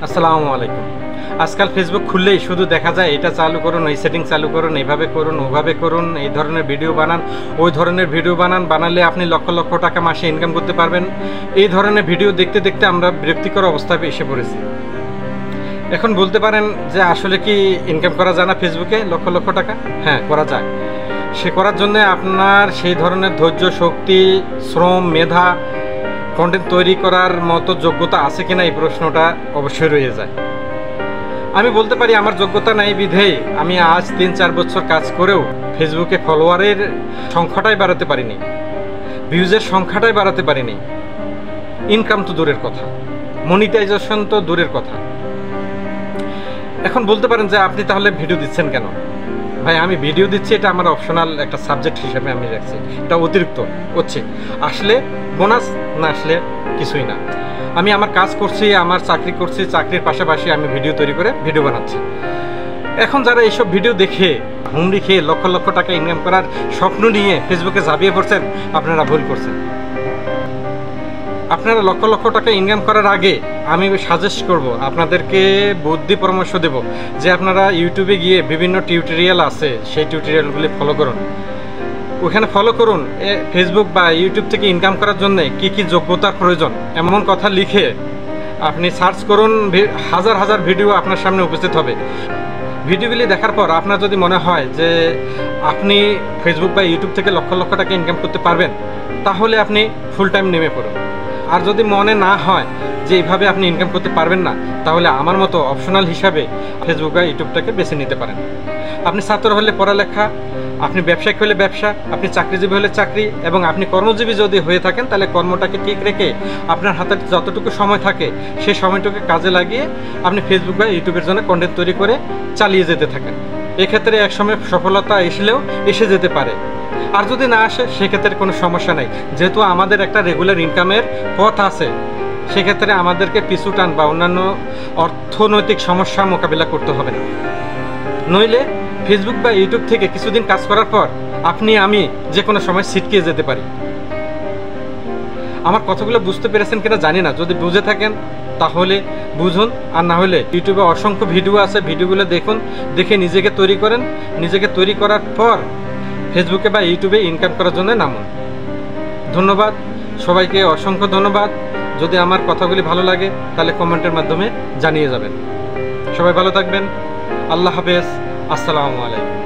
আসসালামু আলাইকুম। আজকাল ফেসবুক খুললেই শুধু দেখা যায় এটা চালু করুন, এই সেটিং চালু করুন, এইভাবে করুন, ওভাবে করুন, এই ধরনের ভিডিও বানান, ওই ধরনের ভিডিও বানালে আপনি লক্ষ লক্ষ টাকা মাসে ইনকাম করতে পারবেন। এই ধরনের ভিডিও দেখতে দেখতে আমরা বিরক্তিকর অবস্থায় এসে পড়েছি। এখন বলতে পারেন যে আসলে কি ইনকাম করা যায় না ফেসবুকে লক্ষ লক্ষ টাকা? হ্যাঁ, করা যায়। সে করার জন্য আপনার সেই ধরনের ধৈর্য, শক্তি, শ্রম, মেধা, কন্টেন্ট তৈরি করার মতো যোগ্যতা আছে কিনা এই প্রশ্নটা অবশ্যই রয়ে যায়। আমি বলতে পারি আমার যোগ্যতা নাই বিধেই আমি আজ ৩-৪ বছর কাজ করেও ফেসবুকে ফলোয়ারের সংখ্যাটাই বাড়াতে পারিনি, ভিউজের সংখ্যাটাই বাড়াতে পারিনি। ইনকাম তো দূরের কথা, মনিটাইজেশন তো দূরের কথা। এখন বলতে পারেন যে আপনি তাহলে ভিডিও দিচ্ছেন কেন? ভাই, আমি ভিডিও দিচ্ছি এটা আমার অপশনাল একটা সাবজেক্ট হিসেবে আমি রাখছি, এটা অতিরিক্ত হচ্ছে। আসলে বোনাস, না আসলে কিছুই না। আমি আমার কাজ করছি, আমার চাকরি করছি, চাকরির পাশাপাশি আমি ভিডিও তৈরি করে ভিডিও বানাচ্ছি। এখন যারা এইসব ভিডিও দেখে হুমড়ি খেয়ে লক্ষ লক্ষ টাকা ইনকাম করার স্বপ্ন নিয়ে ফেসবুকে ঝাঁপিয়ে পড়ছেন, আপনারা ভুল করছেন। আপনারা লক্ষ লক্ষ টাকা ইনকাম করার আগে আমি সাজেস্ট করব, আপনাদেরকে বুদ্ধি পরামর্শ দেব যে আপনারা ইউটিউবে গিয়ে বিভিন্ন টিউটোরিয়াল আছে, সেই টিউটোরিয়ালগুলি ফলো করুন। ওখানে ফলো করুন ফেসবুক বা ইউটিউব থেকে ইনকাম করার জন্য কি কি যোগ্যতার প্রয়োজন, এমন কথা লিখে আপনি সার্চ করুন। হাজার হাজার ভিডিও আপনার সামনে উপস্থিত হবে। ভিডিওগুলি দেখার পর আপনার যদি মনে হয় যে আপনি ফেসবুক বা ইউটিউব থেকে লক্ষ লক্ষ টাকা ইনকাম করতে পারবেন, তাহলে আপনি ফুল টাইম নেমে পড়ুন। আর যদি মনে না হয় যে এইভাবে আপনি ইনকাম করতে পারবেন না, তাহলে আমার মতো অপশনাল হিসাবে ফেসবুক বা ইউটিউবটাকে বেছে নিতে পারেন। আপনি ছাত্র হলে পড়ালেখা, আপনি ব্যবসায়িক হলে ব্যবসা, আপনি চাকরিজীবী হলে চাকরি, এবং আপনি কর্মজীবী যদি হয়ে থাকেন তাহলে কর্মটাকে ঠিক রেখে আপনার হাতে যতটুকু সময় থাকে সেই সময়টুকু কাজে লাগিয়ে আপনি ফেসবুক বা ইউটিউবের জন্য কন্টেন্ট তৈরি করে চালিয়ে যেতে থাকেন। এক্ষেত্রে একসময় সফলতা এসে যেতে পারে। আর যদি না আসে সেক্ষেত্রে কোনো সমস্যা নাই, যেহেতু আমাদের একটা রেগুলার ইনকামের পথ আছে। সেক্ষেত্রে আমাদেরকে পিছু টান বা অন্যান্য অর্থনৈতিক সমস্যা মোকাবিলা করতে হবে না। নইলে ফেসবুক বা ইউটিউব থেকে কিছুদিন কাজ করার পর আমি যে কোনো সময় ছিটকে যেতে পারি। আমার কথাগুলো বুঝতে পেরেছেন কিনা জানি না। যদি বুঝে থাকেন তাহলে বুঝুন, আর না হলে ইউটিউবে অসংখ্য ভিডিও আছে, ভিডিওগুলো দেখুন, দেখে নিজেকে তৈরি করেন। নিজেকে তৈরি করার পর ফেসবুকে বা ইউটিউবে ইনকাম করার জন্য নামুন। ধন্যবাদ সবাইকে, অসংখ্য ধন্যবাদ। যদি আমার কথাগুলি ভালো লাগে তাহলে কমেন্টের মাধ্যমে জানিয়ে যাবেন। সবাই ভালো থাকবেন। আল্লাহ হাফেজ। আসসালামু আলাইকুম।